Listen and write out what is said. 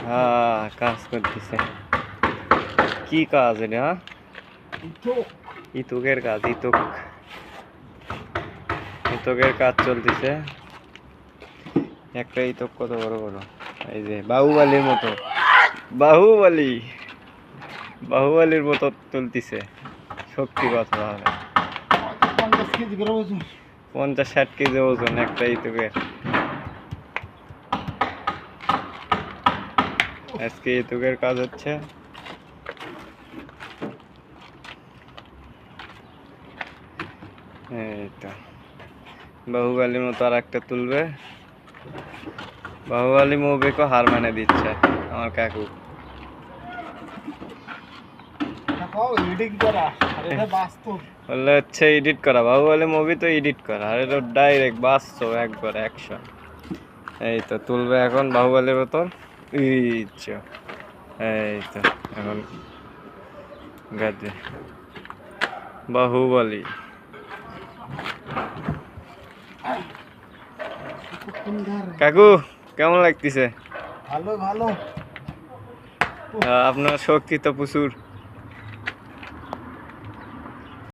হ্যাঁ কাজ করতেছে। কি কাজ এটা? ইতুকের কাজ, ইতুকের কাজ চলতেছে। একটা ইতুক কত বড় বড়, এই যে বাহুবলীর মতো, বাহুবলীর মতো তুলতেছে। শক্তি কত হবে? 50-60 কেজি ওজন একটা ইতুকের। আজকে ইতুকের কাজ হচ্ছে। এই তো বাহুবলীর মতো আর একটা তুলবে। বাহুবলী মুভিকে হার মানে দিচ্ছে আমার কাকু। বললে হচ্ছে এডিট করা, বাহুবলী মুভি তো এডিট করা, আর এটা ডাইরেক্ট বাস্তব একবার অ্যাকশন। এই তো তুলবে এখন বাহুবলীর বোতল। এই তো এখন গাছে বাহুবলী। কাকু কেমন লাগতেছে? ভালো ভালো। আপনার শক্তি তো প্রচুর।